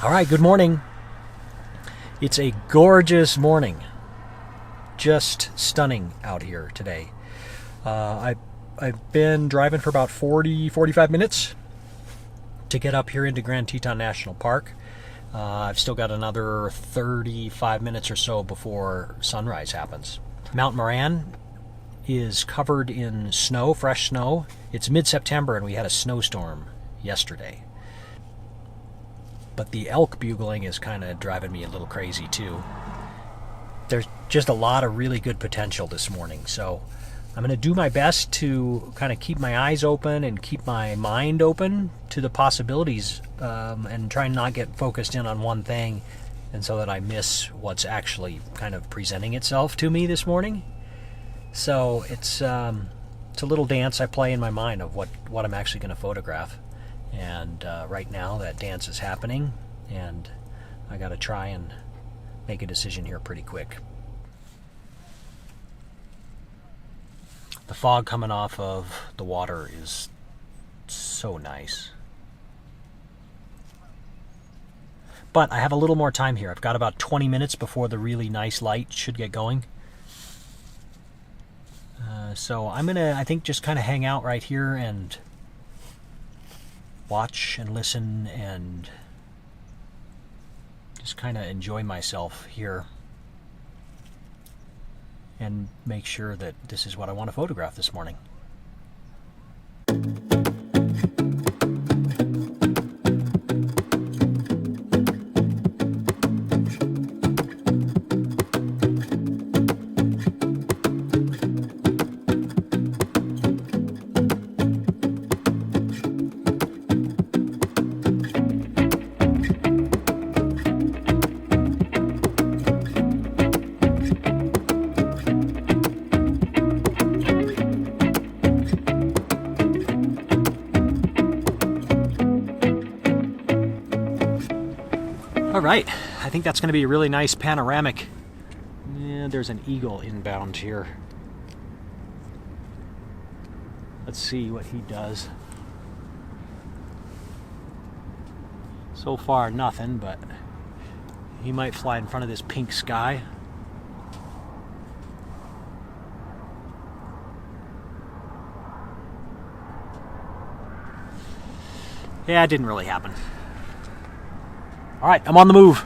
All right, good morning. It's a gorgeous morning. Just stunning out here today. I've been driving for about 45 minutes to get up here into Grand Teton National Park. I've still got another 35 minutes or so before sunrise happens. Mount Moran is covered in snow, fresh snow. It's mid-September and we had a snowstorm yesterday. But the elk bugling is kind of driving me a little crazy too. There's just a lot of really good potential this morning, so I'm going to do my best to kind of keep my eyes open and keep my mind open to the possibilities, and try and not get focused in on one thing and so that I miss what's actually kind of presenting itself to me this morning. So it's a little dance I play in my mind of what I'm actually going to photograph. And right now that dance is happening, and I got to try and make a decision here pretty quick. The fog coming off of the water is so nice. But I have a little more time here. I've got about 20 minutes before the really nice light should get going. So I'm going to, I think, just kind of hang out right here and watch and listen and just kind of enjoy myself here and make sure that this is what I want to photograph this morning. All right, I think that's going to be a really nice panoramic. Yeah, there's an eagle inbound here. Let's see what he does. So far, nothing, but he might fly in front of this pink sky. Yeah, it didn't really happen. All right, I'm on the move.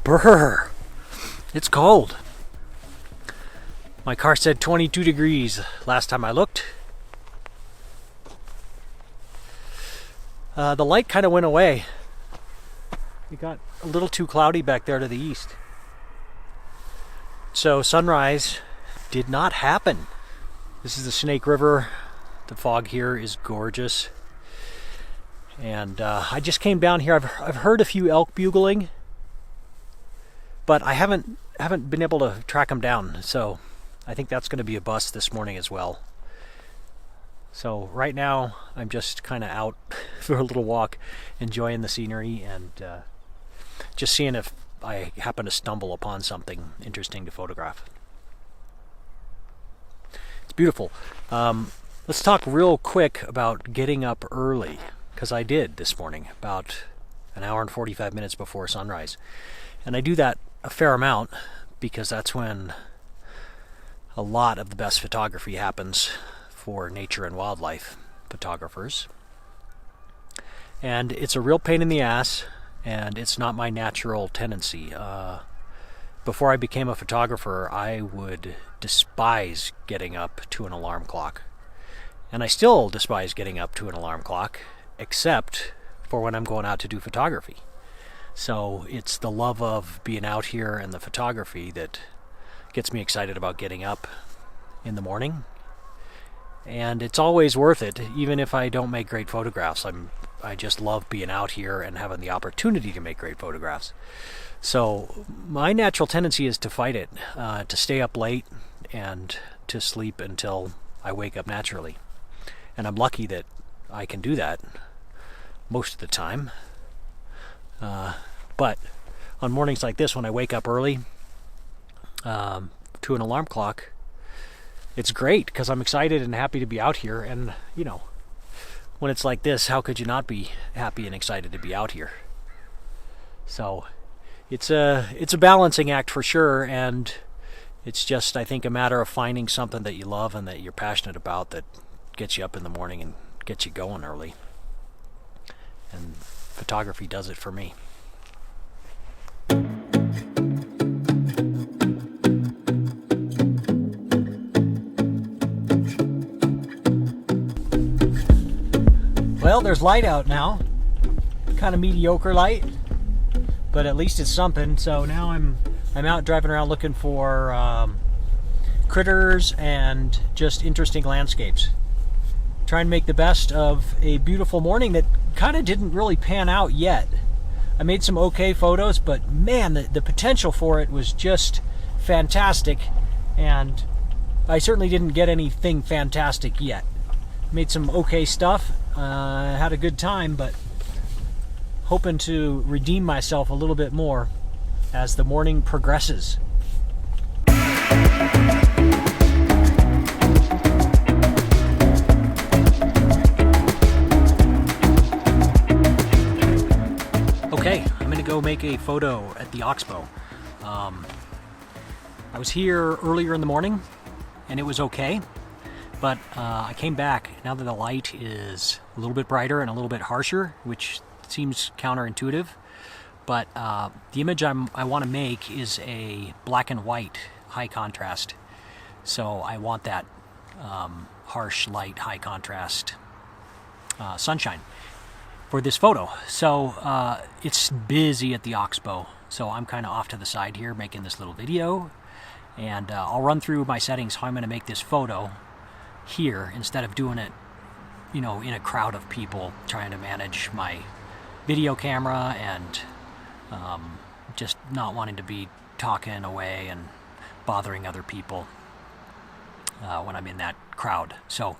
Brr, it's cold. My car said 22 degrees last time I looked. The light kind of went away. It got a little too cloudy back there to the east. So sunrise did not happen. This is the Snake River. The fog here is gorgeous. And I just came down here. I've heard a few elk bugling, but I haven't been able to track them down. So I think that's going to be a bust this morning as well. So right now I'm just kind of out for a little walk, enjoying the scenery and just seeing if I happen to stumble upon something interesting to photograph. It's beautiful. Let's talk real quick about getting up early, because I did this morning, about an hour and 45 minutes before sunrise. And I do that a fair amount because that's when a lot of the best photography happens for nature and wildlife photographers. And it's a real pain in the ass. And it's not my natural tendency. Before I became a photographer, I would despise getting up to an alarm clock. And I still despise getting up to an alarm clock, except for when I'm going out to do photography. So it's the love of being out here and the photography that gets me excited about getting up in the morning. And it's always worth it, even if I don't make great photographs. I just love being out here and having the opportunity to make great photographs. So my natural tendency is to fight it, to stay up late and to sleep until I wake up naturally. And I'm lucky that I can do that most of the time. But on mornings like this, when I wake up early, to an alarm clock, it's great because I'm excited and happy to be out here. And, you know, when it's like this, how could you not be happy and excited to be out here? So it's a balancing act for sure, and it's just, I think, a matter of finding something that you love and that you're passionate about that gets you up in the morning and gets you going early. And photography does it for me. Well, there's light out now. Kind of mediocre light, but at least it's something. So now I'm out driving around looking for critters and just interesting landscapes. Trying to make the best of a beautiful morning that kind of didn't really pan out yet. I made some okay photos, but man, the potential for it was just fantastic, and I certainly didn't get anything fantastic yet. Made some okay stuff, had a good time, but hoping to redeem myself a little bit more as the morning progresses. Okay, I'm gonna go make a photo at the Oxbow. I was here earlier in the morning and it was okay, but I came back now that the light is a little bit brighter and a little bit harsher, which seems counterintuitive. But the image I want to make is a black and white high contrast. So I want that harsh light, high contrast sunshine for this photo. So it's busy at the Oxbow, so I'm kind of off to the side here making this little video, and I'll run through my settings how I'm going to make this photo here instead of doing it, you know, in a crowd of people, trying to manage my video camera and just not wanting to be talking away and bothering other people when I'm in that crowd. So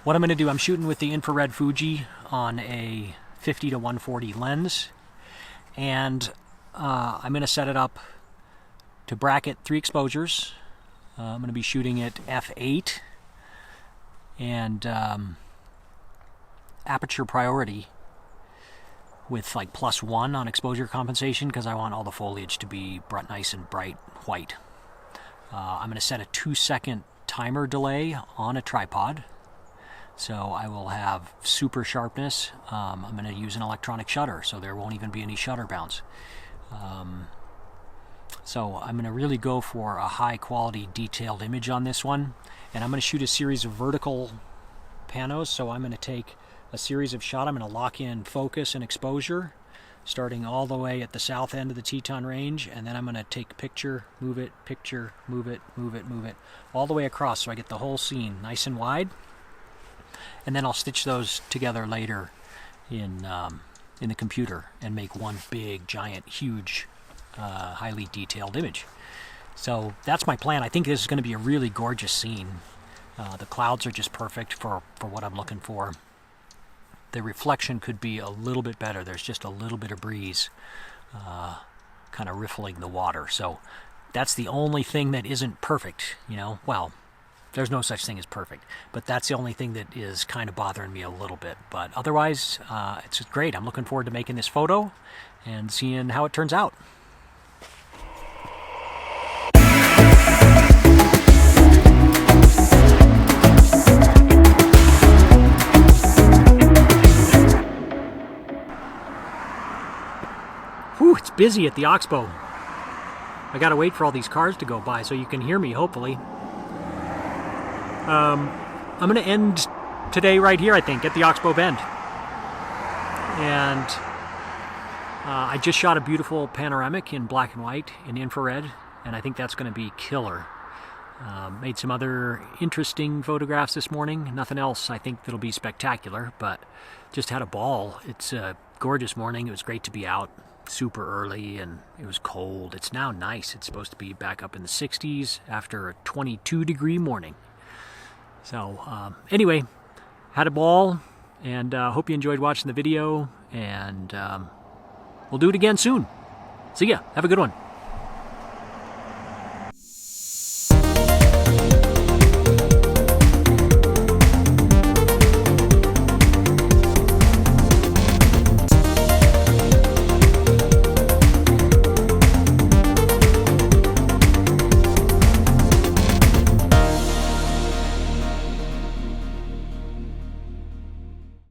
what I'm going to do, I'm shooting with the infrared Fuji on a 50 to 140 lens, and I'm going to set it up to bracket 3 exposures. I'm going to be shooting at f8 and aperture priority with like +1 on exposure compensation because I want all the foliage to be nice and bright white. I'm going to set a 2-second timer delay on a tripod, so I will have super sharpness. I'm going to use an electronic shutter, so there won't even be any shutter bounce. So I'm going to really go for a high quality detailed image on this one, and I'm going to shoot a series of vertical panos. So I'm going to take a series of shots. I'm going to lock in focus and exposure starting all the way at the south end of the Teton range, and then I'm going to take picture, move it, picture, move it, move it, move it, all the way across so I get the whole scene nice and wide, and then I'll stitch those together later in the computer and make one big, giant, huge, highly detailed image. So that's my plan. I think this is going to be a really gorgeous scene. The clouds are just perfect for what I'm looking for. The reflection could be a little bit better. There's just a little bit of breeze kind of riffling the water. So that's the only thing that isn't perfect, you know. Well, there's no such thing as perfect, but that's the only thing that is kind of bothering me a little bit. But otherwise, it's great. I'm looking forward to making this photo and seeing how it turns out. Whew, it's busy at the Oxbow. I gotta wait for all these cars to go by so you can hear me, hopefully. I'm gonna end today right here, I think, at the Oxbow Bend. And I just shot a beautiful panoramic in black and white in infrared, and I think that's gonna be killer. Made some other interesting photographs this morning. Nothing else I think that'll be spectacular, but just had a ball. It's a gorgeous morning. It was great to be out super early, and it was cold. It's now nice. It's supposed to be back up in the 60s after a 22-degree morning. So anyway, had a ball, and hope you enjoyed watching the video, and we'll do it again soon. See ya. Have a good one.